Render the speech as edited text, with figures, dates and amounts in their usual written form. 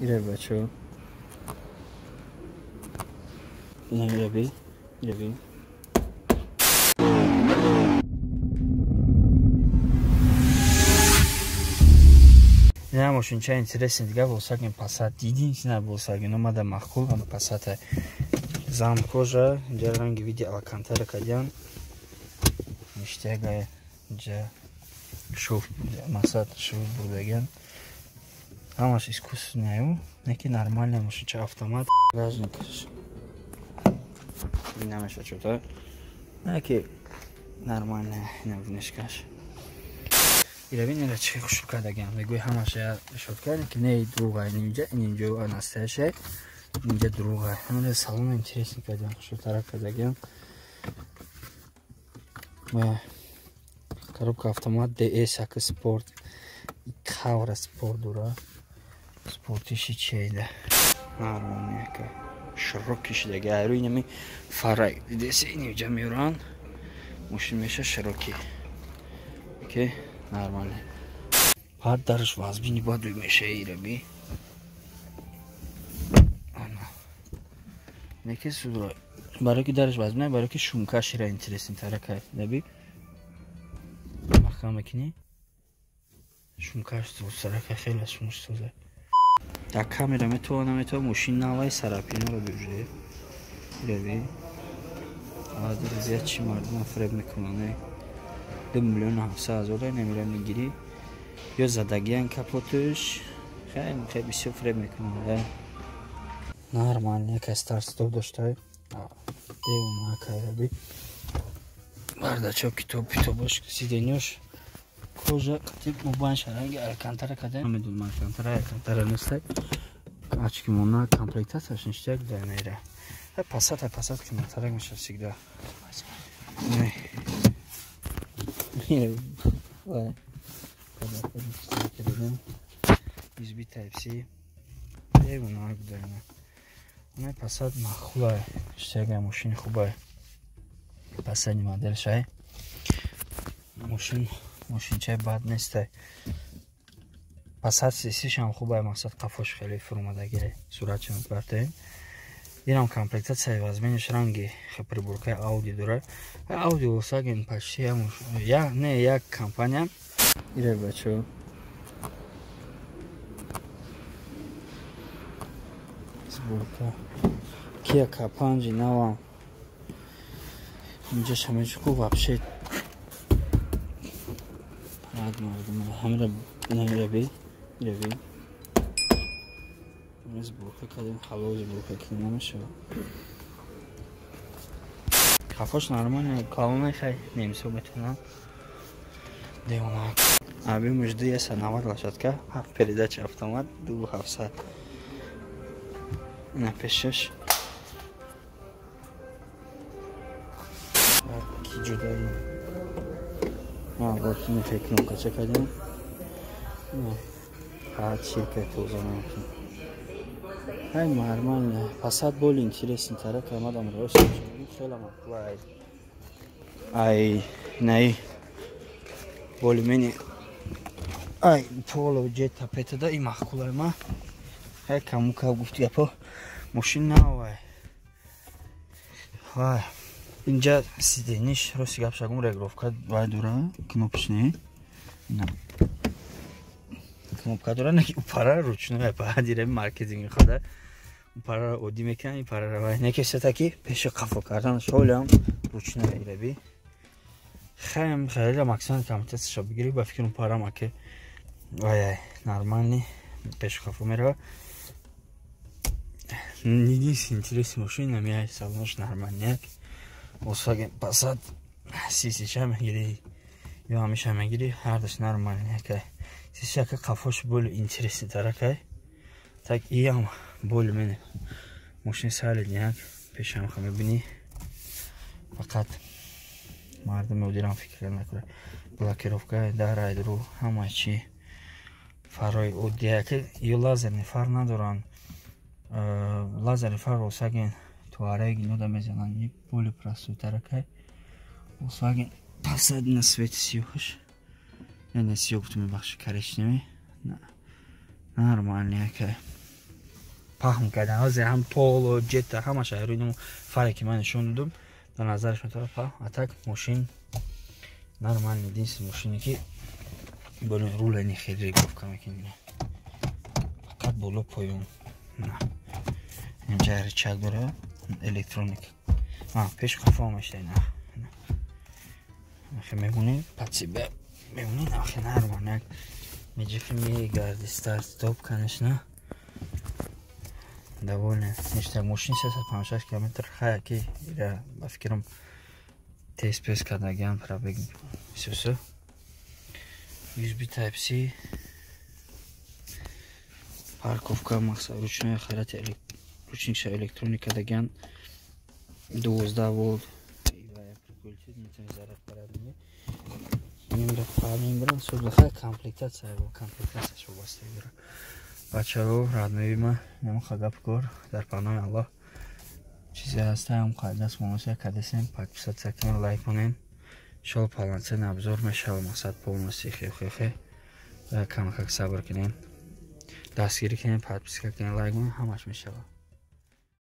Ире бачо. Ире би. Не машинча интересен дига Volkswagen Passat. Единственная Volkswagen омада махкул ам Passat. Зам кожа, инҷа ранги види алкантара кадян. Ништяга инҷа шуф масад шуф будаган. Ҳамаш искусственаю, неки нормальная машинча автомат. Багажник. Намеша чута. Неки нормальная внешкаш. Ирабин ира чи хушук кардаган. Мегӯй ҳамаш я шоткар ки не друга инҷо анасташа. Инҷа друга. Ҳамада салон интересный кардаган, хушуктара кардаган. Коробка автомат DS8 Sport. Кавра Sport дура. Спортиши чейда. Нормальная ка. Широкий шидага. Айру инами фарай. Десе инҷа меёран. Мошин меша широкий. Окей. Нормально. Пар дарш вазбини бад меша ираби. Ана. Неки судро. Барои ки дарш вазбина, барои ки шумкаш ира интересен тарака. Наби. Махкам мекини. Шумкаш сарака хела шумуш соза. Так камера метавонам мошин навай сарапиноро бижӯе. Ираби. Адир зият чи мардум фреб мекунане. 2,700,000 намира мегири ё задагиян капотуш хеле бисёр фреб мекунад. Нормально яка старт-стоп дошта. Девона кайраби. Бардачок китобош сиденёш кожа тип мубанш ранги алкантара кадан. Медум алкантара нестай. Очки мона комплектацияш ништяк данера. Passat ки матарак меша всегда. USB Type-C. Девона гудана. Она Passat махула. Штяга машин хубай. Последний модель шай. Машинчай бад нестай. Passat сишам хубай мақсад қафош хеле фурмадаги суратчан бартаин. Инам комплектация возьмешь ранги приборка Audi дура. Audi Volkswagen почти я компания. Ире бачо. Сборка. Kia K5 нава. Инҷа шамачку вообще. Хамра иреби. Сборка кадем халоз сборка кинамаша. Кафош нормально, колонна хай немсо метона. Девона. Аби мужды я санавар лошадка, передача автомат 2700. Напишешь. Ки ҷудаи. Вот не кнопка чекадем. Чирка тузана. Ай нормально. Passat более интересный тарак, мадам Рос. Хела маклай. Ай, най. Более-менее. Ай, поло джета петада и махкулай ма. Ай, кому гуфти апо. Машин навай. Вай. Инҷа сидениш роси гап шагум регировка вай дура, кнопочный. На. Кнопка дура неки упара ручной падире маркетинг хода. Упара оди мекани пара вай. Неки сетаки пеши қафо кардан шолам ручной ираби. Хеле максимум комплектация бигири ба фикр упара маке. Вай нормальный пеши қафо мера. Единственный интересный машина меня салош нормальный. Volkswagen Passat сисича мегири. Я ҳамеша мегири ҳардаш нормальный яка. Сисича қафош более интересный таракай. Так и ям более-менее машин солидняк. Пешам ха мебини. Фақат мардум мудирам фикр накура. Блокировка дарайдру ҳама чи фарои оддияки ё лазерный фар надоран. Лазерный фар Volkswagen Touareg нода мезанан и более простой таракай. Volkswagen Passat на свете сиёҳаш. Я на сиёҳ бутум бахши коричневый. Нормальный яка. паҳн кардан. Ҳозир ҳам поло, ҷетта ҳамаша рӯи фаре ки ман нишон додам ба назараш метавад паҳн. А так мошин нормальный единственный мошине ки боли рулени хеле регулировка мекунем. Фақат боло поён. Инҷа рычаг дора, электроник. Пеш қафо мештай на. Нахе мемони подсебе. Мемони нахе нормально. Меджифи мегарди старт стоп, конечно. Довольно. Нечто машин 356 км хаяки. Я по фикрам тест-пес кадаган пробег. Все. USB Type-C. Парковка мақсад ручной характер ручникша электроника даган 12 вольт. Прикольчик металл заряд парадный. Немного помимо сюда комплектация вобаста мера. Бачаҳо радноима намоха гапкор дар панои Аллоҳ чизе ҳастам қайдаст монуса кадасем подписаться кунем лайк кунем иншоалло полноценный обзор мешавад мақсад полностью хехехе камакак сабр кунем дастгирӣ кунем подписка кунем лайк кунем ҳамаш мешавад.